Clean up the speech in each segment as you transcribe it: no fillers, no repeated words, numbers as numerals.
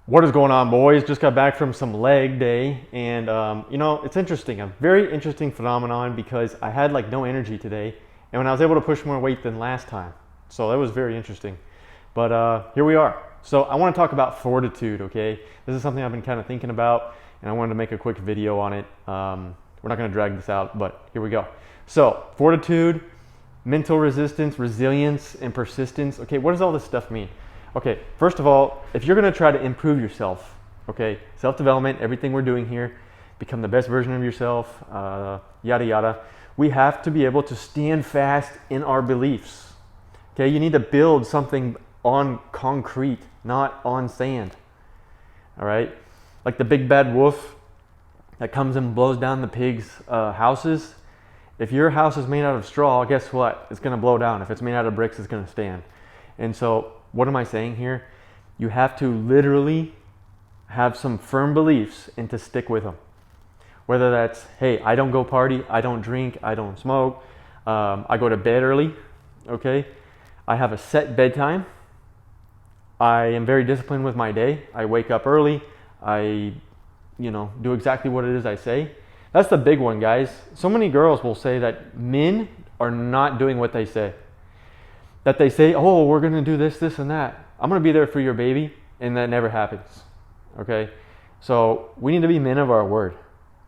What is going on, boys? Just got back from some leg day, and it's interesting. A very interesting phenomenon because I had like no energy today, and when I was able to push more weight than last time, so that was very interesting. But here we are. So I want to talk about fortitude. Okay, this is something I've been kind of thinking about, and I wanted to make a quick video on it. We're not going to drag this out, but here we go. So fortitude, mental resistance, resilience, and persistence. Okay, what does all this stuff mean? Okay, first of all, if you're going to try to improve yourself, okay, self-development, everything we're doing here, become the best version of yourself, yada yada, we have to be able to stand fast in our beliefs. Okay, you need to build something on concrete, not on sand. All right, like the big bad wolf that comes and blows down the pigs' houses. If your house is made out of straw, guess what? It's going to blow down. If it's made out of bricks, it's going to stand. And so, what am I saying here? You have to literally have some firm beliefs and to stick with them. Whether that's, hey, I don't go party, I don't drink, I don't smoke, I go to bed early, okay? I have a set bedtime. I am very disciplined with my day. I wake up early. I, do exactly what it is I say. That's the big one, guys. So many girls will say that men are not doing what they say. That they say, oh, we're going to do this, this, and that. I'm going to be there for your baby, and that never happens, okay? So we need to be men of our word,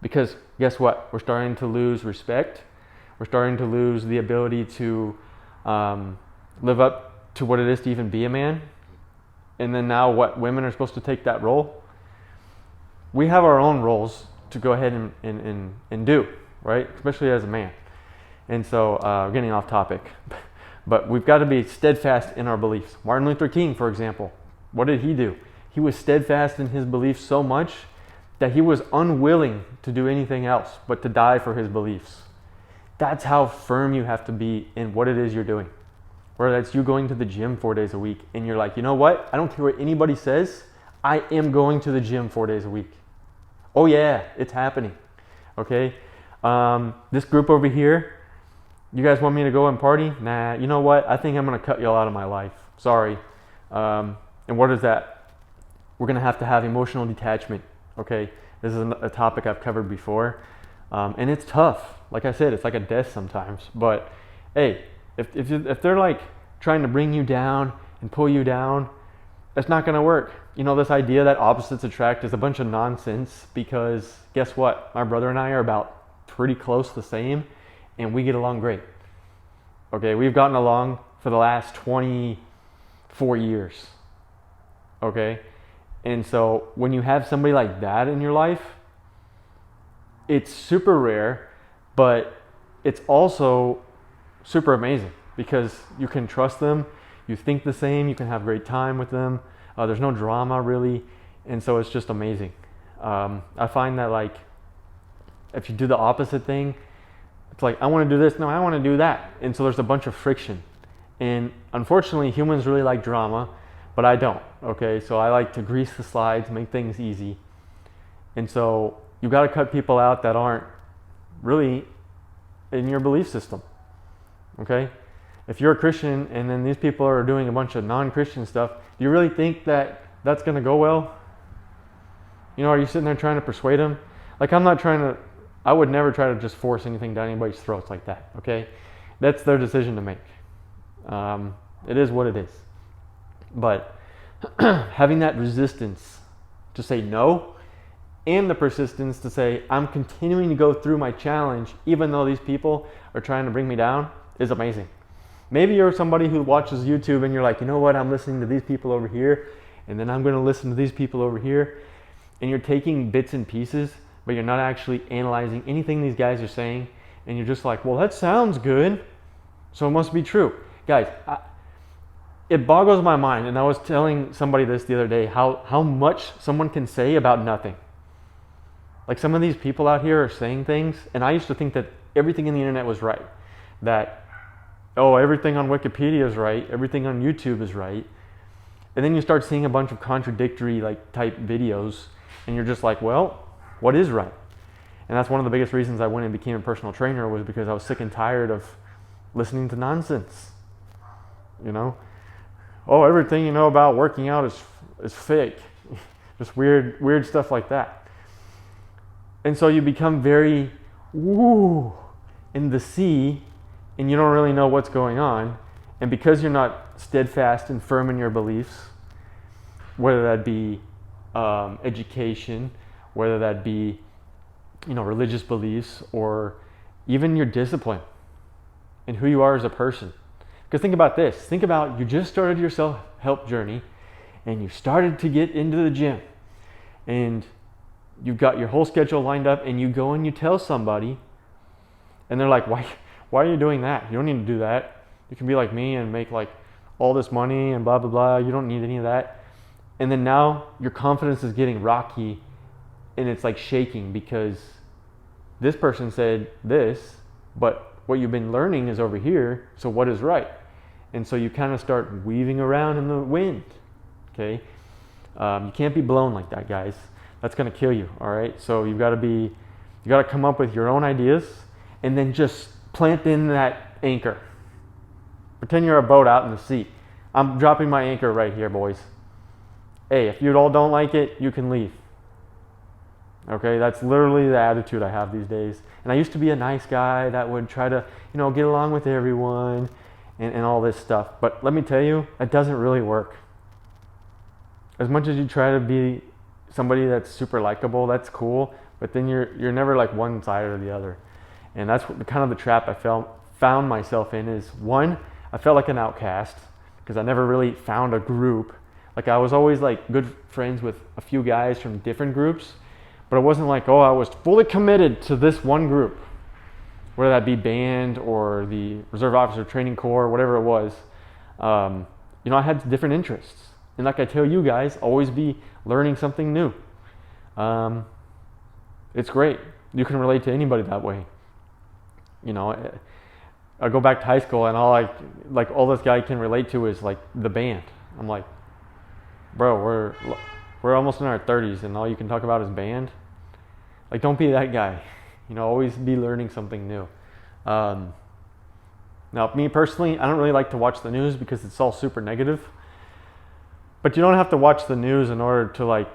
because guess what? We're starting to lose respect. We're starting to lose the ability to live up to what it is to even be a man. And then now what? Women are supposed to take that role. We have our own roles to go ahead and do, right? Especially as a man. And so we're getting off topic. But we've got to be steadfast in our beliefs. Martin Luther King, for example, what did he do? He was steadfast in his beliefs so much that he was unwilling to do anything else but to die for his beliefs. That's how firm you have to be in what it is you're doing. Whether that's you going to the gym 4 days a week and you're like, you know what? I don't care what anybody says. I am going to the gym 4 days a week. Oh yeah, it's happening. Okay? This group over here, you guys want me to go and party? Nah, you know what? I think I'm going to cut y'all out of my life. Sorry. And what is that? We're going to have emotional detachment. Okay? This is a topic I've covered before. And it's tough. Like I said, it's like a death sometimes. But hey, if they're like trying to bring you down and pull you down, that's not going to work. This idea that opposites attract is a bunch of nonsense, because guess what? My brother and I are about pretty close the same. And we get along great. Okay, we've gotten along for the last 24 years. Okay, and so when you have somebody like that in your life, it's super rare, but it's also super amazing because you can trust them, you think the same, you can have great time with them. There's no drama really, and so it's just amazing. I find that like if you do the opposite thing, it's like, I want to do this, no, I want to do that. And so there's a bunch of friction. And unfortunately, humans really like drama, but I don't, okay? So I like to grease the slides, make things easy. And so you've got to cut people out that aren't really in your belief system, okay? If you're a Christian and then these people are doing a bunch of non-Christian stuff, do you really think that that's going to go well? Are you sitting there trying to persuade them? Like, I would never try to just force anything down anybody's throats like that, okay? That's their decision to make. It is what it is. But having that resistance to say no, and the persistence to say, I'm continuing to go through my challenge, even though these people are trying to bring me down, is amazing. Maybe you're somebody who watches YouTube and you're like, you know what, I'm listening to these people over here, and then I'm going to listen to these people over here, and you're taking bits and pieces, but you're not actually analyzing anything these guys are saying, and you're just like, well, that sounds good, so it must be true. Guys, it boggles my mind, and I was telling somebody this the other day, how much someone can say about nothing. Like, some of these people out here are saying things, and I used to think that everything in the internet was right. That, oh, everything on Wikipedia is right, everything on YouTube is right. And then you start seeing a bunch of contradictory type videos, and you're just like, well, what is right? And that's one of the biggest reasons I went and became a personal trainer, was because I was sick and tired of listening to nonsense. Oh, everything you know about working out is fake. just weird stuff like that. And so you become very woo in the sea, and you don't really know what's going on. And because you're not steadfast and firm in your beliefs, whether that be education, whether that be religious beliefs, or even your discipline and who you are as a person. Because think about this. Think about, you just started your self-help journey and you started to get into the gym and you've got your whole schedule lined up, and you go and you tell somebody and they're like, why are you doing that? You don't need to do that. You can be like me and make like all this money and blah, blah, blah. You don't need any of that. And then now your confidence is getting rocky and it's like shaking because this person said this, but what you've been learning is over here. So what is right? And so you kind of start weaving around in the wind. Okay. You can't be blown like that, guys. That's going to kill you. All right. So you got to come up with your own ideas and then just plant in that anchor. Pretend you're a boat out in the sea. I'm dropping my anchor right here, boys. Hey, if you all don't like it, you can leave. Okay, that's literally the attitude I have these days. And I used to be a nice guy that would try to, get along with everyone and all this stuff. But let me tell you, that doesn't really work. As much as you try to be somebody that's super likable, that's cool. But then you're never like one side or the other. And that's kind of the trap I found myself in is, one, I felt like an outcast because I never really found a group. Like I was always like good friends with a few guys from different groups, but it wasn't like, I was fully committed to this one group, whether that be band or the Reserve Officer Training Corps, whatever it was. I had different interests. And like I tell you guys, always be learning something new. It's great. You can relate to anybody that way. I go back to high school and all this guy can relate to is like the band. I'm like, bro, we're almost in our 30s and all you can talk about is band. Like, don't be that guy. Always be learning something new. Now, me personally, I don't really like to watch the news because it's all super negative. But you don't have to watch the news in order to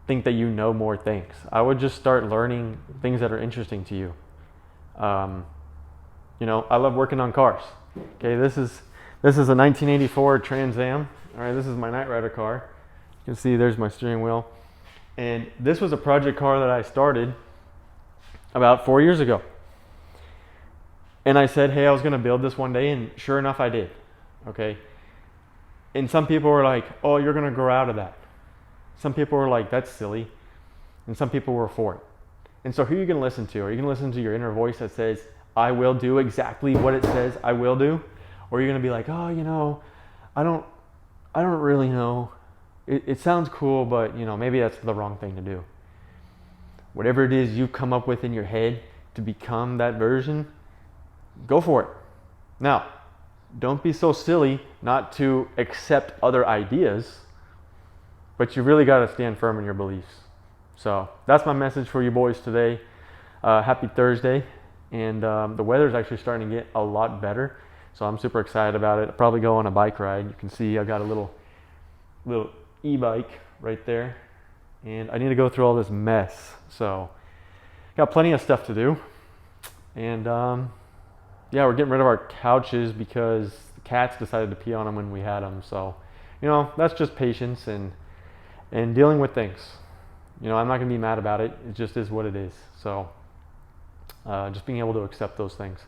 think that you know more things. I would just start learning things that are interesting to you. I love working on cars. Okay, this is a 1984 Trans Am. All right, this is my Night Rider car. You can see there's my steering wheel. And this was a project car that I started about 4 years ago. And I said, hey, I was going to build this one day, and sure enough, I did. Okay. And some people were like, oh, you're going to grow out of that. Some people were like, that's silly. And some people were for it. And so who are you going to listen to? Are you going to listen to your inner voice that says, I will do exactly what it says I will do? Or are you going to be like, I don't really know. It sounds cool, but maybe that's the wrong thing to do. Whatever it is you come up with in your head to become that version, go for it. Now, don't be so silly not to accept other ideas, but you really got to stand firm in your beliefs. So that's my message for you boys today. Happy Thursday. And the weather's actually starting to get a lot better. So I'm super excited about it. I'll probably go on a bike ride. You can see I got a little e-bike right there. And I need to go through all this mess. So got plenty of stuff to do. And we're getting rid of our couches because the cats decided to pee on them when we had them. So, that's just patience and dealing with things. I'm not going to be mad about it. It just is what it is. So just being able to accept those things.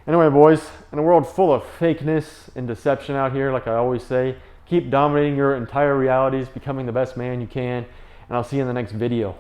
Anyway, boys, in a world full of fakeness and deception out here, like I always say, keep dominating your entire realities, becoming the best man you can, and I'll see you in the next video.